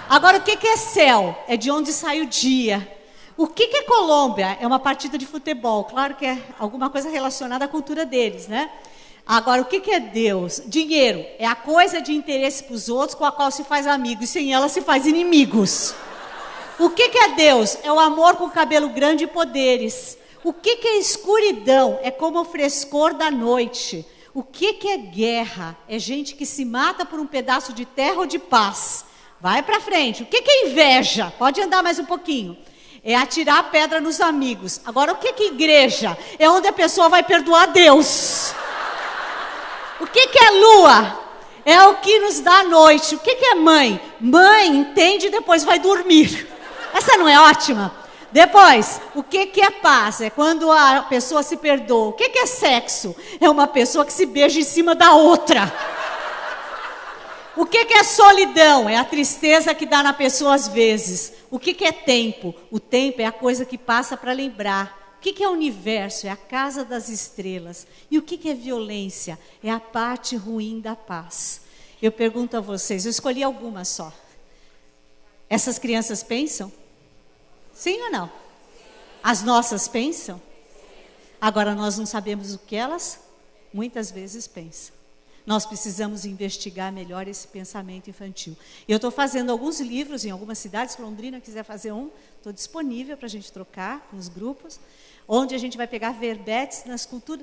Agora, o que é céu? É de onde sai o dia. O que é Colômbia? É uma partida de futebol. Claro que é alguma coisa relacionada à cultura deles, né? Agora, o que é Deus? Dinheiro. É a coisa de interesse para os outros com a qual se faz amigo. E sem ela se faz inimigos. O que é Deus? É o amor com cabelo grande e poderes. O que é escuridão? É como o frescor da noite. O que é guerra? É gente que se mata por um pedaço de terra ou de paz. Vai para frente. O que é inveja? Pode andar mais um pouquinho. É atirar a pedra nos amigos. Agora, o que é igreja? É onde a pessoa vai perdoar Deus. O que é lua? É o que nos dá a noite. O que é mãe? Mãe entende e depois vai dormir. Essa não é ótima? Depois, o que é paz? É quando a pessoa se perdoa. O que é sexo? É uma pessoa que se beija em cima da outra. O que é solidão? É a tristeza que dá na pessoa às vezes. O que é tempo? O tempo é a coisa que passa para lembrar. O que é universo? É a casa das estrelas. E o que é violência? É a parte ruim da paz. Eu pergunto a vocês, eu escolhi algumas só. Essas crianças pensam? Sim ou não? As nossas pensam? Agora, nós não sabemos o que elas muitas vezes pensam. Nós precisamos investigar melhor esse pensamento infantil. Eu estou fazendo alguns livros em algumas cidades. Se Londrina quiser fazer um, estou disponível para a gente trocar com os grupos, onde a gente vai pegar verbetes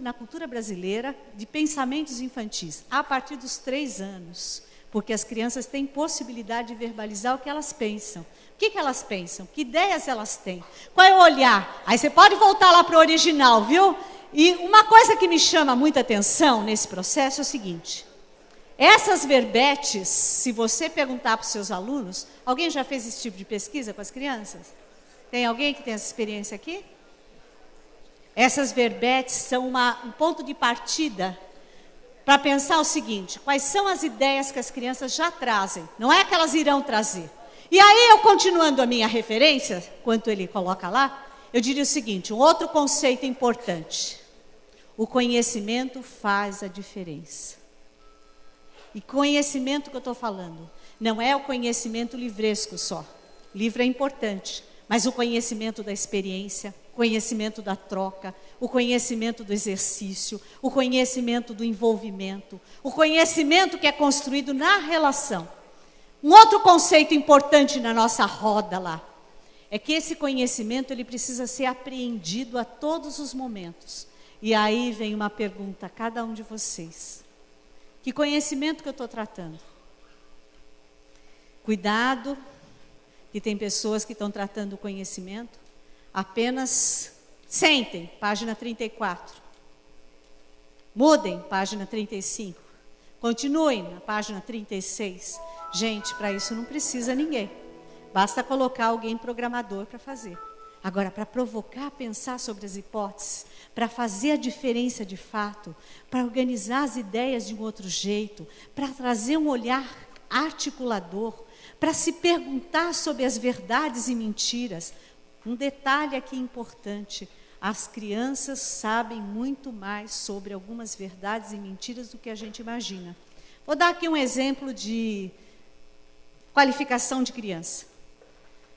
na cultura brasileira de pensamentos infantis, a partir dos 3 anos. Porque as crianças têm possibilidade de verbalizar o que elas pensam. O que elas pensam? Que ideias elas têm? Qual é o olhar? Aí você pode voltar lá para o original, viu? E uma coisa que me chama muita atenção nesse processo é o seguinte. Essas verbetes, se você perguntar para os seus alunos... Alguém já fez esse tipo de pesquisa com as crianças? Tem alguém que tem essa experiência aqui? Essas verbetes são um ponto de partida para pensar o seguinte: quais são as ideias que as crianças já trazem? Não é que elas irão trazer. E aí, eu continuando a minha referência, quanto ele coloca lá, eu diria o seguinte, um outro conceito importante. O conhecimento faz a diferença. E conhecimento que eu estou falando, não é o conhecimento livresco só. Livro é importante, mas o conhecimento da experiência, o conhecimento da troca, o conhecimento do exercício, o conhecimento do envolvimento, o conhecimento que é construído na relação. Um outro conceito importante na nossa roda lá, é que esse conhecimento ele precisa ser apreendido a todos os momentos. E aí vem uma pergunta a cada um de vocês. Que conhecimento que eu estou tratando? Cuidado, que tem pessoas que estão tratando o conhecimento apenas... Sentem, página 34. Mudem, página 35. Continuem na página 36. Gente, para isso não precisa ninguém. Basta colocar alguém programador para fazer. Agora, para provocar a pensar sobre as hipóteses, para fazer a diferença de fato, para organizar as ideias de um outro jeito, para trazer um olhar articulador, para se perguntar sobre as verdades e mentiras. Um detalhe aqui importante: as crianças sabem muito mais sobre algumas verdades e mentiras do que a gente imagina. Vou dar aqui um exemplo de qualificação de criança.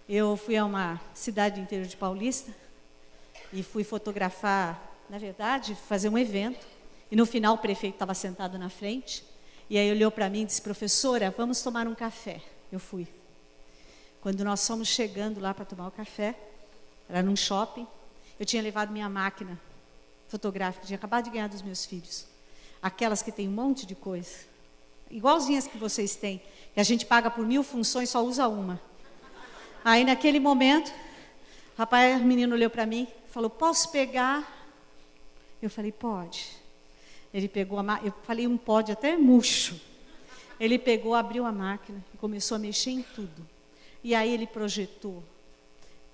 Eu fui a uma cidade do interior de Paulista e fui fotografar, na verdade, fazer um evento. E no final o prefeito estava sentado na frente. E aí olhou para mim e disse: professora, vamos tomar um café. Eu fui. Quando nós fomos chegando lá para tomar o café, era num shopping, eu tinha levado minha máquina fotográfica, tinha acabado de ganhar dos meus filhos. Aquelas que tem um monte de coisa, igualzinhas que vocês têm, que a gente paga por 1000 funções, só usa uma. Aí naquele momento, o menino olhou para mim e falou: posso pegar? Eu falei: pode. Ele pegou a máquina, eu falei um pode até murcho. Ele pegou, abriu a máquina e começou a mexer em tudo. E aí ele projetou,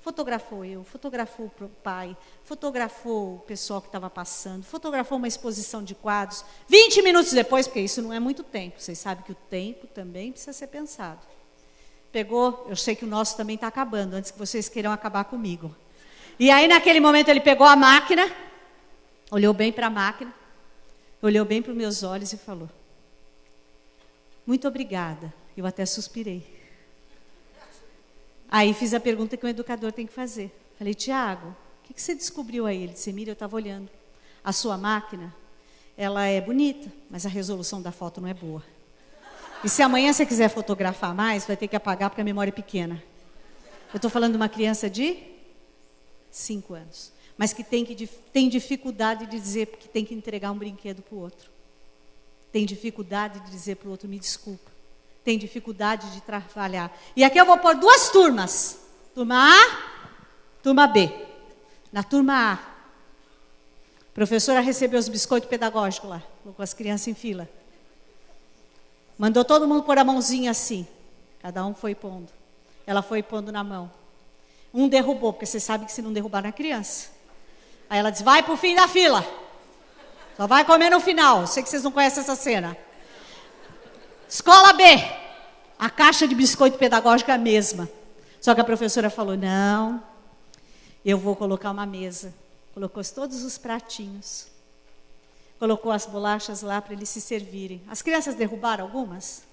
fotografou eu, fotografou o pai, fotografou o pessoal que estava passando, fotografou uma exposição de quadros. 20 minutos depois, porque isso não é muito tempo, vocês sabem que o tempo também precisa ser pensado. Pegou, eu sei que o nosso também está acabando, antes que vocês queiram acabar comigo. E aí naquele momento ele pegou a máquina, olhou bem para a máquina, olhou bem para os meus olhos e falou: muito obrigada. Eu até suspirei. Aí fiz a pergunta que um educador tem que fazer. Falei, Tiago, o que você descobriu aí? Ele disse, Miriam, eu estava olhando. A sua máquina, ela é bonita, mas a resolução da foto não é boa. E se amanhã você quiser fotografar mais, vai ter que apagar porque a memória é pequena. Eu estou falando de uma criança de 5 anos, mas que tem dificuldade de dizer que tem que entregar um brinquedo para o outro. Tem dificuldade de dizer para o outro, me desculpa. Tem dificuldade de trabalhar. E aqui eu vou pôr 2 turmas. Turma A, turma B. Na turma A, a professora recebeu os biscoitos pedagógicos lá, colocou as crianças em fila. Mandou todo mundo pôr a mãozinha assim. Cada um foi pondo. Ela foi pondo na mão. Um derrubou, porque você sabe que se não derrubar na criança. Aí ela disse, vai pro fim da fila. Só vai comer no final. Eu sei que vocês não conhecem essa cena. Escola B. A caixa de biscoito pedagógico é a mesma. Só que a professora falou, não, eu vou colocar uma mesa. Colocou todos os pratinhos. Colocou as bolachas lá para eles se servirem. As crianças derrubaram algumas?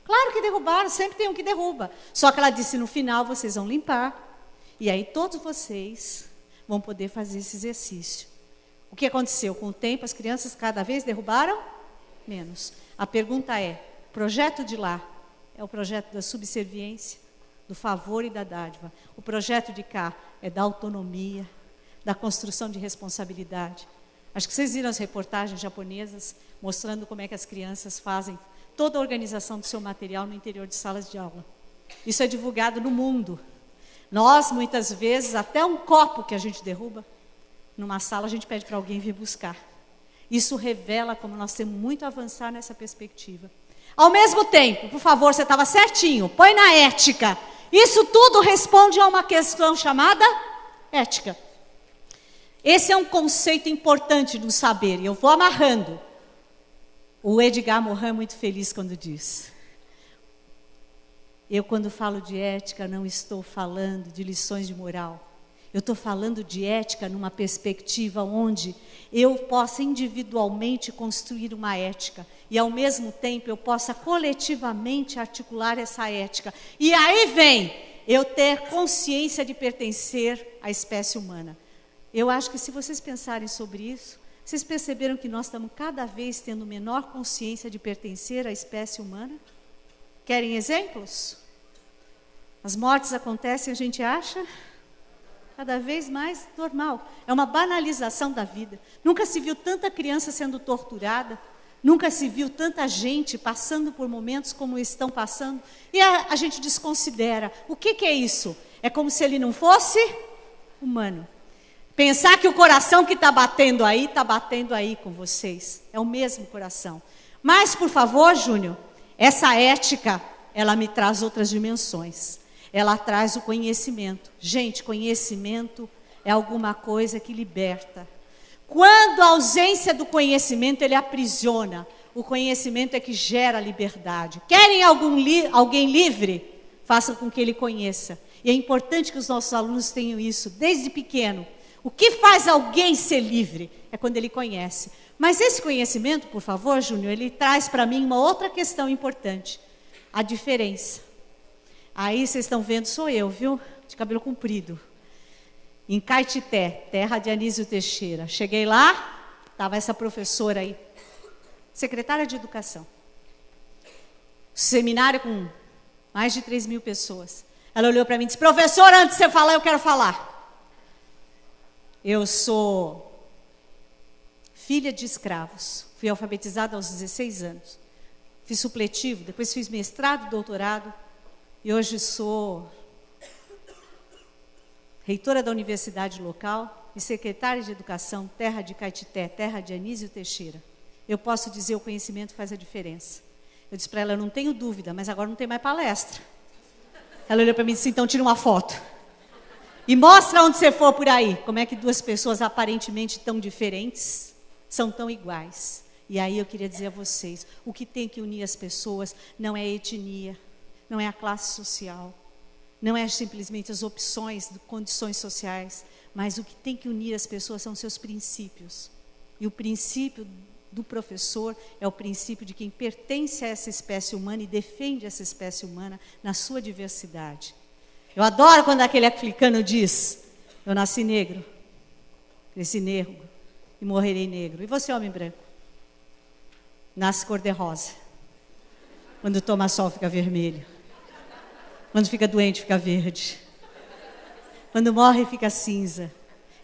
Claro que derrubaram, sempre tem um que derruba. Só que ela disse, no final vocês vão limpar. E aí todos vocês vão poder fazer esse exercício. O que aconteceu? Com o tempo, as crianças cada vez derrubaram menos. A pergunta é, o projeto de lá é o projeto da subserviência, do favor e da dádiva. O projeto de cá é da autonomia, da construção de responsabilidade. Acho que vocês viram as reportagens japonesas mostrando como é que as crianças fazem toda a organização do seu material no interior de salas de aula. Isso é divulgado no mundo. Nós, muitas vezes, até um copo que a gente derruba, numa sala a gente pede para alguém vir buscar. Isso revela como nós temos muito a avançar nessa perspectiva. Ao mesmo tempo, por favor, você estava certinho, põe na ética. Isso tudo responde a uma questão chamada ética. Esse é um conceito importante do saber, e eu vou amarrando. O Edgar Morin é muito feliz quando diz, eu quando falo de ética não estou falando de lições de moral, eu estou falando de ética numa perspectiva onde eu possa individualmente construir uma ética, e ao mesmo tempo eu possa coletivamente articular essa ética. E aí vem eu ter consciência de pertencer à espécie humana. Eu acho que se vocês pensarem sobre isso, vocês perceberam que nós estamos cada vez tendo menor consciência de pertencer à espécie humana? Querem exemplos? As mortes acontecem, a gente acha cada vez mais normal. É uma banalização da vida. Nunca se viu tanta criança sendo torturada, nunca se viu tanta gente passando por momentos como estão passando, e a gente desconsidera. O que é isso? É como se ele não fosse humano. Pensar que o coração que está batendo aí com vocês. É o mesmo coração. Mas, por favor, Júnior, essa ética, ela me traz outras dimensões. Ela traz o conhecimento. Gente, conhecimento é alguma coisa que liberta. Quando a ausência do conhecimento, ele aprisiona. O conhecimento é que gera liberdade. Querem alguém livre? Façam com que ele conheça. E é importante que os nossos alunos tenham isso desde pequeno. O que faz alguém ser livre é quando ele conhece. Mas esse conhecimento, por favor, Júnior, ele traz para mim uma outra questão importante. A diferença. Aí vocês estão vendo, sou eu, viu? De cabelo comprido. Em Caetité, terra de Anísio Teixeira. Cheguei lá, estava essa professora aí, secretária de educação. Seminário com mais de 3.000 pessoas. Ela olhou para mim e disse, professora, antes de você falar, eu quero falar. Eu sou filha de escravos. Fui alfabetizada aos 16 anos. Fiz supletivo, depois fiz mestrado, doutorado. E hoje sou reitora da universidade local e secretária de educação, terra de Caetité, terra de Anísio Teixeira. Eu posso dizer, o conhecimento faz a diferença. Eu disse para ela, eu não tenho dúvida, mas agora não tem mais palestra. Ela olhou para mim e disse, então tira uma foto. E mostra onde você for por aí, como é que duas pessoas aparentemente tão diferentes são tão iguais. E aí eu queria dizer a vocês, o que tem que unir as pessoas não é a etnia, não é a classe social, não é simplesmente as opções, condições sociais, mas o que tem que unir as pessoas são seus princípios. E o princípio do professor é o princípio de quem pertence a essa espécie humana e defende essa espécie humana na sua diversidade. Eu adoro quando aquele africano diz: eu nasci negro, cresci negro e morrerei negro. E você, homem branco? Nasce cor-de-rosa. Quando toma sol fica vermelho. Quando fica doente fica verde. Quando morre fica cinza.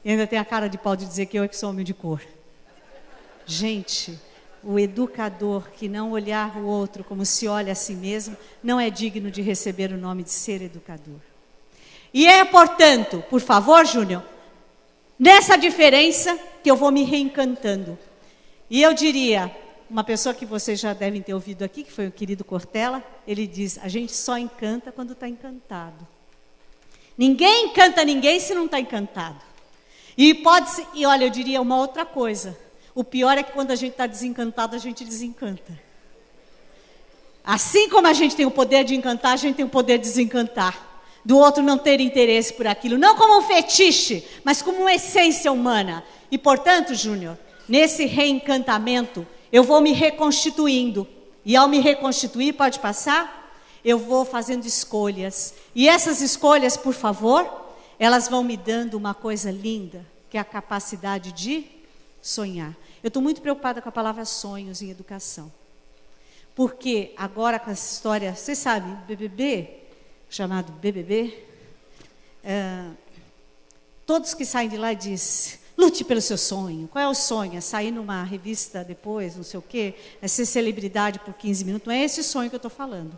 E ainda tem a cara de pau de dizer que eu é que sou homem de cor. Gente, o educador que não olhar o outro como se olha a si mesmo, não é digno de receber o nome de ser educador. E é, portanto, por favor, Júnior, nessa diferença que eu vou me reencantando. E eu diria, uma pessoa que vocês já devem ter ouvido aqui, que foi o querido Cortella, ele diz: a gente só encanta quando está encantado. Ninguém encanta ninguém se não está encantado. E olha, eu diria uma outra coisa. O pior é que quando a gente está desencantado, a gente desencanta. Assim como a gente tem o poder de encantar, a gente tem o poder de desencantar. Do outro não ter interesse por aquilo. Não como um fetiche, mas como uma essência humana. E, portanto, Júnior, nesse reencantamento, eu vou me reconstituindo. E ao me reconstituir, pode passar? Eu vou fazendo escolhas. E essas escolhas, por favor, elas vão me dando uma coisa linda, que é a capacidade de sonhar. Eu estou muito preocupada com a palavra sonhos em educação. Porque agora com essa história, vocês sabem, BBB, chamado BBB, todos que saem de lá dizem: lute pelo seu sonho. Qual é o sonho? É sair numa revista depois, não sei o quê, é ser celebridade por 15 minutos. Não é esse sonho que eu estou falando.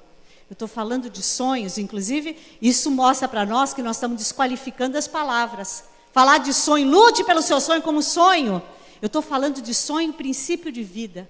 Eu estou falando de sonhos, inclusive, isso mostra para nós que nós estamos desqualificando as palavras. Falar de sonho, lute pelo seu sonho como sonho. Eu estou falando de sonho, princípio de vida.